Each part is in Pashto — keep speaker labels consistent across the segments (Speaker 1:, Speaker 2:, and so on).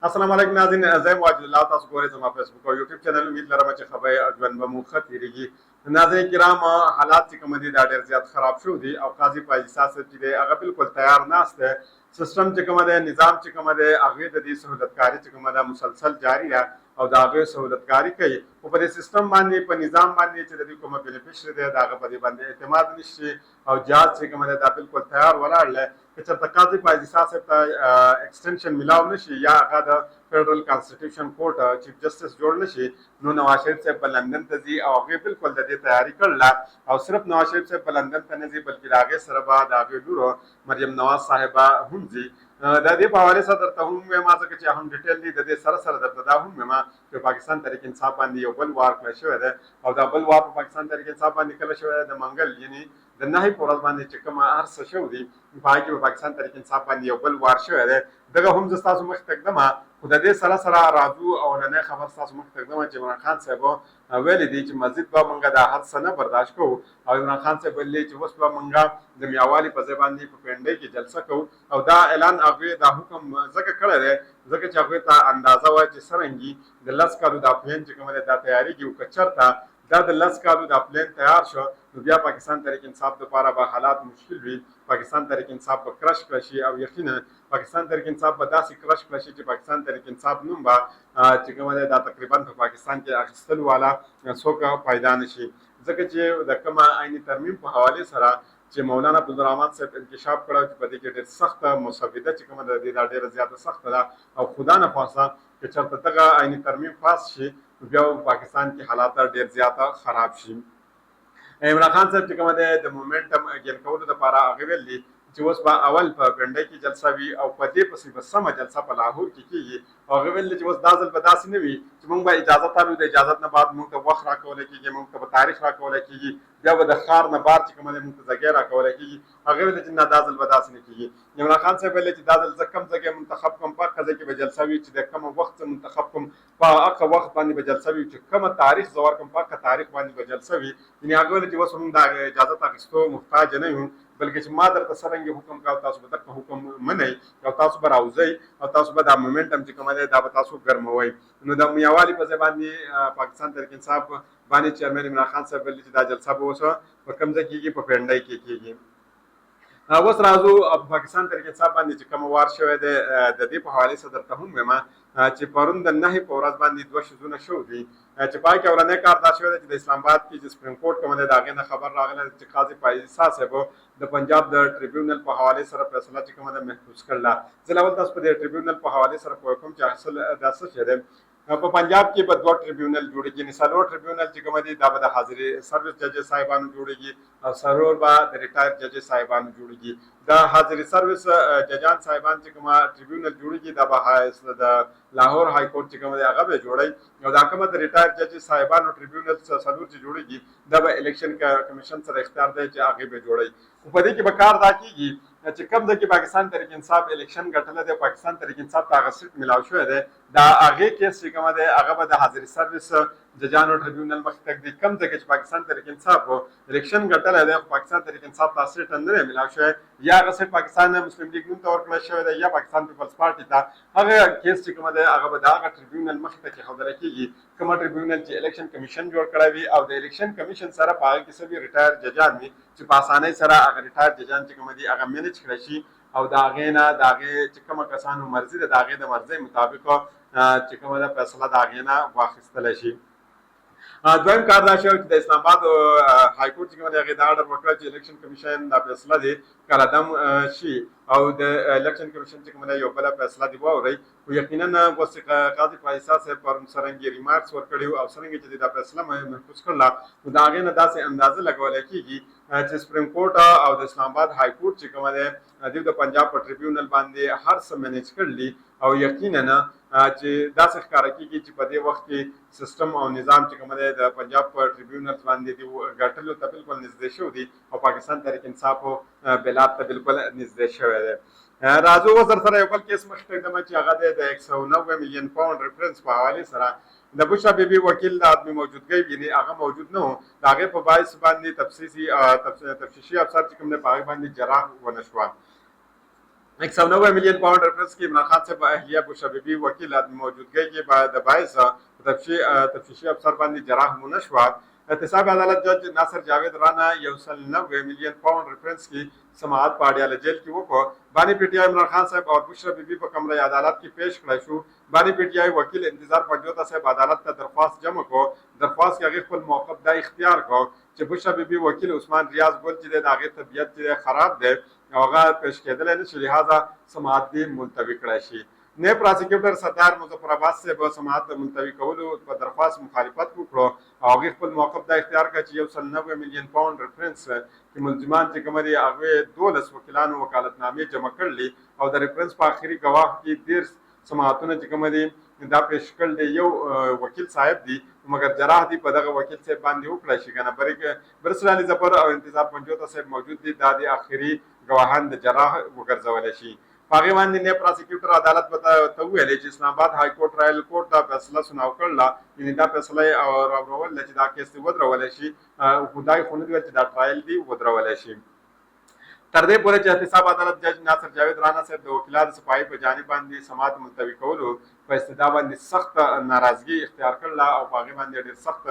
Speaker 1: السلام علیکم ناظرین، زه واجد الله تاسو ګورئ زما فیسبوک او یوټیوب چینل. امید لرم چې خبرې ژوند به مو ښه تېرېږي. ناظرین کرام، حالات چې کوم دي دا ډېر زیات خراب شو دي او قاضي فایز صاحب چې دی هغه بالکل تیار ناست دی. سیستم چې کوم دی، نظام چې کوم دی، هغې د دې سهولتکاري چې کومه ده مسلسل جاري ده او د هغې سهولتکاري کوي. خو په دې سیستم باندې، په نظام باندې چې د دې کومه بینیفیشري دی د هغه په دې باندې اعتماد نشي او جهاز چې کوم دی دا بالکل تیار ولاړ دی. که چېرته قاضي فایز صاحب ته ایکسټنشن میلاو نشي یا هغه د فیډرل کانسټیټیوشن کورټ چیف جسټس جوړ نشي، نو نواز شریف صاحب په لندن ته ځي او هغې بالکل د دې تیاري کړله. او صرف نواز شریف صاحب په لندن ته نه ځي بلکې د هغې سره به د هغې لورو مریم نواز صاحبه هم ځي. د دې په حوالې سره درته هم ووایم ځکه چې اهم ډیټیل دی، د دې سره سره درته دا هم ووایم چې پاکستان تحریک انصاف باندې یو بل وار کړی شوی دی او دا بل وار په پاکستان تحریک انصاف باندې کله شوی دی د منګل یعنی د نهۍ په ورځ باندې چې کومه هر څه شوي دي په هغې کې په پاکستان تحریک انصاف باندې یو بل وار شوی دی. دغه هم زه ستاسو مخې ته ږدم، خو د دې سره سره راځو او اولنی خبر ستاسو مخې ته ږدم چې عمران خان صاحب ویلي دي چې مزید به موږ دا حادثه نه برداشت کوو. او عمران خان صاحب ویلي چې اوس به موږ د میاوالي په ځای باندې په پنډۍ کې جلسه کوو. او دا اعلان هغوی دا حکم ځکه کړی دی ځکه چې هغوی ته اندازه وایي چې څرنګې د 10 کالو دا پلین چې کومه دی دا تیارېږي او که چېرته دا د 10 کالو دا پلین تیار شو نو بیا پاکستان تحریک انصاف دپاره به حالات مشکل وي. پاکستان تحریک انصاف به کرش کړی شي او یقینا پاکستان تحریک انصاف به داسې کرش کړی شي چې پاکستان تحریک انصاف نوم به چې کومه دی دا تقریبا په پاکستان کې اخیستلو والا څوک پیدا نه شي. ځکه چې د کومه عیني ترمیم په حوالې سره چې مولانا عبدالرحمن صاحب انکشاف کړی چې په دې کې ډېر سخته مسوده چې کومه ده دا ډېره زیاته سخته ده او خدا نه خواسته که چېرته دغه عیني ترمیم پاس شي نو بیا پاکستان کې حالات ډېر زیاته خراب شي. عمران خان صاحب چې کومه دی د مومنټم ګین کولو دپاره هغې ویل دي چې اوس به اول په پنډۍ کې جلسه وي او په دې پسې به سمه جلسه په لاهور کې کېږي. او هغې ویل دي چې اوس دا ځل به داسې نه وي چې موږ به اجازت الو، د اجازت نه بعد موږ ته وخت راکولی کېږي، موږ ته به تاریخ راکولی کېږي، بیا به د ښار نه بار چې کومه دی موږ ته ځګۍ راکولی کېږي. هغې ویل چې نه دا ځل به داسې نه کېږي. عمران خان صاحب ویل چې دا ځل زه کوم ځګۍ منتخب کړم، په هغه ځای کې به جلسه وي چې د کومه وخت زه منتخب کړم، په هغه وخت باندې به جلسه وي چې کومه تاریخ زه ورکړم په هغه تاریخ باندې به جلسه وي. یعنې هغه ویل چې اوس موږ د اجازت اخیستو محتاج نه یو، بلکې چې ما درته څرنګې حکم کوه تاسو به دغه حکم منئ او تاسو به راوځئ او تاسو به دا مومنټم چې کومه دی دا به تاسو ګرموئ. نو د میاوالي په ځای باندې پاکستان تحریک انصاف باندې چیرمن عمران خان صاحب ویلي چې دا جلسه به اوس په کوم ځای کېږي، په پنډۍ کې کېږي. اوس راځو په پاکستان تحریک انصاف باندې چې کوم وار شوی دی د دې په حوالې سره درته هم ویم چې پرون د نهۍ په ورځ باندې 2 شیزونه شوي دي چې په هغې کې اولنی کار دا شوی دی چې د اسلام آباد کې چې سپریم کورټ کومه دی د هغې نه خبر راغلی چې قاضي فایز صاحب د پنجاب د ټریبیونل په حوالې سره فیصله چې کومه ده محفوظ کړله. زه اول تاسو په دې ټریبیونل په حوالې سره پوه کوم چې اصل دا څه شی دی. په پنجاب کې به 2 ټریبیونل جوړېږي، یعنې 4 ټریبیونل چې کومه دي دا به د حاضري سروس ججز صاحبانو جوړېږي او 4 به د ریټایر ججز صاحبانو جوړېږي. د حاضري سروس ججان صاحبان چې کومه ټریبیونل جوړېږي دا به د لاهور های کورټ چې کومه دی هغه به جوړوي او دا کومه د ریټایر ججز صاحبانو ټریبیونل 4 چې جوړېږي دا به الیکشن کمیشن سره اختیار دی چې هغې به جوړوي. خو په دې کې به کار دا کېږي چې کوم ځای کې پاکستان تحریک انصاف الیکشن ګټلی دی، پاکستان تحریک انصاف ته هغه سیټ میلاو شوی دی، دا هغې کیس چې کومه دی هغه به د حاضري سروس ججانو ټریبیونل مخې ته ږدي. کوم ځای کې چې پاکستان تحریک انصاف الیکشن ګټلی دی خو پاکستان تحریک انصاف ته سیټ نه دی میلاو شوی، یا هغه سیټ پاکستان مسلم لیګ نوم ته ورکړی شوی دی یا پاکستان پیپلز پارټي ته، هغه کیس چې کومه دی هغه به د هغه ټریبیونل مخې ته کېښودلی کېږي، کومه ټریبیونل چې الیکشن کمیشن جوړ کړی وي او د الیکشن کمیشن سره په هغه کې څه وي ریټایر ججان وي چې په اسانۍ سره هغه ریټایر ججان چې کومه دي هغه مینج کړی شي او د هغې نه د هغې چې کومه کسانو مرضي ده د هغې د مرضۍ مطابق چې کومه ده فیصله د هغې نه واخیستلی شي. دویم کار دا شوی چې د اسلام آباد های کورټ چې کومه دی هغې دا اډر وکړه چې الیکشن کمیشن دا فیصله دی کالعدم شي او د الیکشن کمیشن چې کومه دی یو بله فیصله دی واورئ. خو یقینا اوس قاضي فایز صاحب پرون څرنګې ریمارکس ورکړي او څرنګې چې دا فیصله محفوظ کړله نو د هغې نه داسې اندازه لګولی کېږي چې سپریم کورټ او د اسلام آباد های کورټ چې کومه دی دوی د پنجاب په ټریبیونل باندې هر څه مینج کړلي او یقینا چې داسې ښکاره کېږي چې په دې وخت کې سیستم او نظام چې کومه دی د پنجاب په ټریبیونلز باندې دي ګټلو ته بالکل نږدې شوي دي او پاکستان تحریک انصاف بلاد ته بالکل نږدې شوی دی. راځو اوس در سره یو بل کیس مخې ته ږدم چې هغه دی د 190 میلیون پاونډ ریفرنس په حوالې سره د بشرا بیبي وکیل د آدمي موجودګۍ یعنې هغه موجود نه و، د هغې په باعث باندې تفتیشي افسر چې کوم دی په هغې باندې جراح ونه شوه. 190 million pound reference की इमरान खान से अहलिया बुशरा बीबी वकील मौजूदगी के बाद बायस तफ्तीशी अफसर बांदी जराह मुनशवाद एहतसाब अदालत जज नासिर जावेद राना 190 मिलियन पाउंड रेफरेंस की समाअत पाड़ियाल जेल की वो बानी पीटीआई इमरान खान साहब और बुशरा बीबी पर कमरे अदालत की पेश खड़ाशु बानी पीटीआई वकील इंतजार पंजोता साहब अदालत का दरख्वास्त जमा को दरख्वास्त के आगे कुल मौकफ दा इख्तियार को बुशरा बीबी वकील उस्मान रियाज बोल चिदे दागे तबीयत चिदे खराब दे ओगा पेश केदले ने लिहाजा समाअत दी मुलतवी कड़ाशी ने प्रोसिक्यूटर सत्तार मुजफ्फराबाद से ब समाअत मुलतवी कवलु पर दरख्वास्त मुखालिफत को खड़ो आगे कुल मौकफ दा इख्तियार का 190 मिलियन पाउंड रेफरेंस कि मुलजिमान के कमरे आगे 2 वकीलान वकालतनामे जमा कर ली और द रेफरेंस पर आखिरी गवाह की देर समाअतों ने कमरे दा पेश कर दे यो वकील साहब दी मगर जराह दी पदगा वकील से बांधी उकड़ा शिकाना बरसलाली जफर और इंतजार पंजोता से मौजूद दी दादी आखिरी गवाहान द जराह वगर जवलशी पाकिस्तान ने प्रोसिक्यूटर अदालत बताते हुए Islamabad high court trial court का फैसला सुनाव करला इनिदा फैसला और अवरवल लचिदा केस वद्रवलशी खुदाई खुनद लचिदा ट्रायल दी वद्रवलशी तरदे पूरे एहतसाब अदालत जज नासिर जावेद राना से दो वकीलात सफाई पर जानिबान समात मुलतवी कौलू पर इस्तदाबान सख्त नाराजगी इख्तियार करला और पाकिस्तान ने सख्त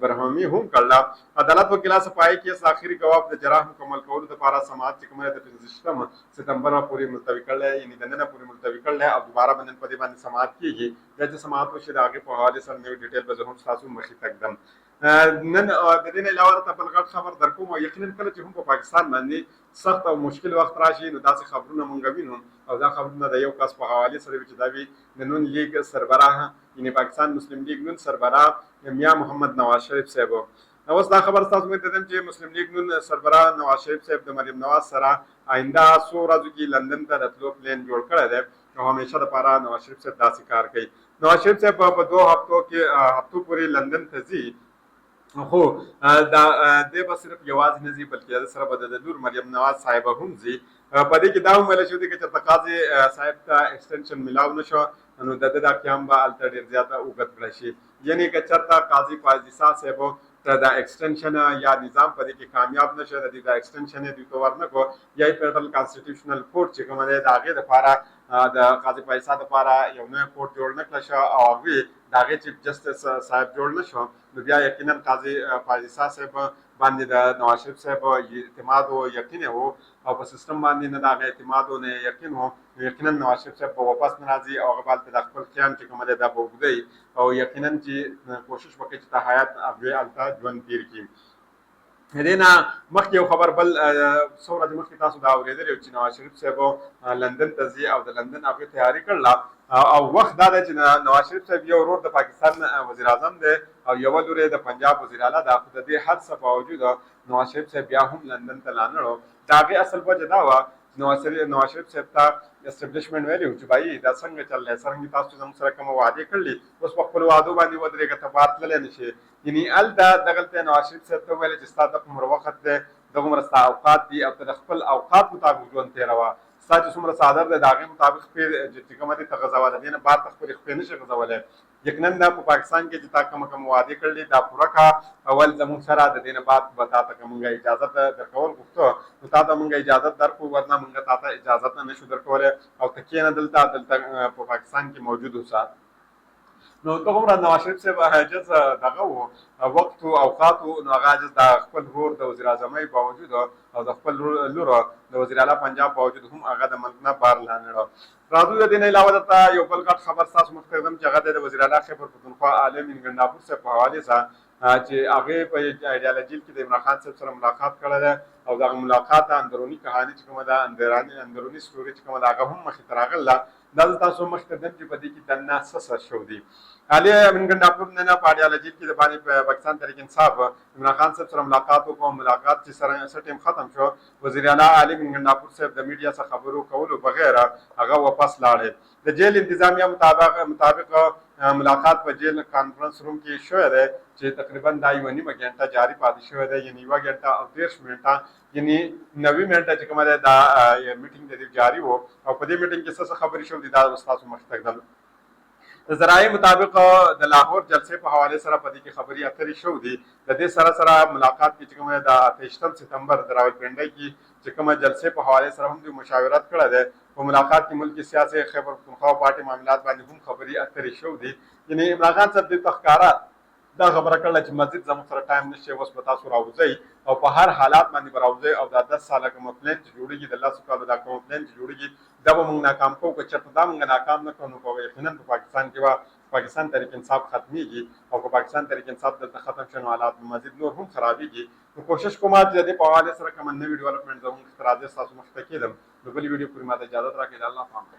Speaker 1: बरहमी हूं करला अदालत वकीला सफाई केस आखिरी गवाह जराह मुकम्मल कौलू दोबारा समात के कमरे सिस्टम सितंबर में पूरी मुलतवी कर ले यानी दंदना पूरी मुलतवी कर ले अब दोबारा बंदन पदे बांध समात की जज समात को आगे पर हवाले सर नई डिटेल पर जरूर सासू मखी तकदम नन د دې علاوه ته بل غټ خبر درکوم او یقینا کله چې هم په پاکستان باندې سخت او مشکل وخت راشي نو داسې خبرونه مونږ وینو او دا خبرونه د یو کس په حواله سره چې دا وی د نون لیگ سربراه یعنی پاکستان مسلم لیگ نون سربراه میاں محمد نواز شریف صاحب اوس دا خبر تاسو مې ته دم چې مسلم لیگ نون سربراه نواز شریف صاحب د مریم نواز سره آینده 100 ورځې کې لندن ته راتلو پلان جوړ کړی دی او همیشه د پاره نواز شریف صاحب داسې کار کوي نواز شریف صاحب په 2 هفتو پورې لندن ته ځي خو دا د به صرف یوازې نه ځي بلکې د سره به د لور مریم نواز صاحبه هم ځي په دې کې دا هم ویل شوي دي چې چې قاضي صاحب ته ایکسټنشن ملاو نه شو نو د دا قیام به هلته ډېر زیاته اوږد کړی شي یعنی که چېرته قاضي قاضي صاحب ته دا ایکسټنشن یا نظام په دې کې کامیاب نشه د دې دا ایکسټنشن یې دوی ته ورنکړو یا یې فیډرل کانسټیټیوشنل کورټ چې کومه دی د هغې دپاره د قاضي پایسا دپاره یو نوی کورټ جوړ نه کړی شو او هغوی د هغې چیف جسټس صاحب جوړ نه شو نو بیا یقینا قاضي پایسا صاحب باندې د نواز شریف صاحب اعتماد او یقین و او په سیستم باندې نه د هغې اعتماد او نه یقین و یقینا نواز شریف صاحب به واپس نه راځي او هغه به هلته د خپل قیام چې کومه دی دا به اوږدوي او یقینا چې کوشش وکړي چې د حیات هغوی هلته ژوند تېر کړي دې نه مخکې یو خبر بل څو ورځې مخکې تاسو دا اورېدلی چې نواز شریف صاحب لندن ته ځي او د لندن هغوی تیاري کړله او وخت دا دی چې نواز شریف صاحب یو ورور د پاکستان وزیر اعظم دی او یوه لور د پنجاب وزیر اعلی ده خو د دې هر څه باوجود نواز شریف صاحب بیا هم لندن ته لا نه د هغې اصل وجه دا وه نواز شریف صاحب ته اسټبلیشمنټ ویلي و چې بھائی دا څنګه چل دی څرنګه تاسو زموږ سره کومه وعدې کړلې اوس په خپلو وعدو باندې ودرېږه ته بار تللی نه شې یعنې هلته دغلته نواز شریف صاحب ته وویل چې ستا دغومره وخت دی دغومره ستا اوقات دي او ته د خپل اوقات مطابق ژوند تېروه ستا چې څومره څادر دی د هغې مطابق خپې چې کومه دې ته غځوه د دې نه بار ته خپلې خپې نه شي غځولی یقینا دا په پاکستان کې چې تا کومه وعدې کړلې دا پوره کړه اول زموږ سره د دې نه بعد به تا ته که مونږ اجازت درکول غوښته نو تا ته مونږ اجازت درکړو ورنه مونږ تا ته اجازت نه شو درکولی او ته کښېنه دلته په پاکستان کې موجود اوسه نو دغومره نواز شریف صاحب عاجز دغه و وخت و اوقات نو هغه عاجز د خپل ورور د وزیر اعظمۍ باوجود او د خپل لور د وزیر اعلی پنجاب باوجود هم هغه د ملک نه بار لا نه راځو د دې نه علاوه درته یو بل غټ خبر ستاسو مخ ته ږدم چې هغه د وزیر اعلی خیبر پښتونخوا عالم انګنډاپور صاحب په حوالې سره چې هغې په ایډیالوژي کې د عمران خان صاحب سره ملاقات کړی دی او دغه ملاقات اندروني کهاني چې کومه ده اندروني ستوري چې کومه ده هغه هم مخې ته راغله دا زه تاسو مخکې ته دم چې په دې کې دننه څه شو دي عالي انګنډاپور نه په ایډیالوژي کې د باندې په پاکستان تحریک انصاف عمران خان صاحب سره ملاقات وکړو ملاقات چې سره ټیم ختم شو وزیر اعلی عالم انګنډاپور صاحب د میډیا څخه خبرو کولو بغیر هغه واپس لاړې د جیل انتظامیه مطابق ملاقات په جیل کانفرنس روم کې شوی دی چې تقریبا دا یوه نیمه ګنټه جاري پاتې شوی دی یعنې یوه ګنټه او 30 منټه یعنې 90 منټه چې کومه دی دا میټینګ د دې جاري و او په دې میټینګ کې څه خبرې شوې دي دا به ستاسو مخې ته ږدم د ذرایع مطابق د لاهور جلسې په حواله سره په دې کې خبري اترې شو دي. د دې سره ملاقات کې چې کومه د 28 سپتمبر د راولپنډۍ کې چې کومه جلسې په حواله سره هم د مشاورت کړه ده. په ملاقات کې ملک سیاسي خیبر پختونخوا پارټي معاملات باندې هم خبري اترې شو دي. یعنی عمران خان صاحب د تخکارا دا خبره کړله چې مزید زموږ سره ټایم نشته، اوس به تاسو راوځئ او په هر حالات باندې به راوځئ او دا 10 ساله کومه پلان چې جوړېږي د 10 کالو دا کومه پلان چې جوړېږي دا به موږ ناکام کوو. که چېرته دا موږ ناکام نه کړو نو به یقینا په پاکستان کې به پاکستان تحریک انصاف ختمېږي او که پاکستان تحریک انصاف دلته ختم شي نو حالات مزید نور هم خرابېږي. نو کوشش کوم چې د دې په حواله سره کومه نوې ډیولپمنټ زموږ تر راځي ستاسو مخ ته کېدم. نو بلې ویډیو پورې ماته اجازه راکړئ. د الله پام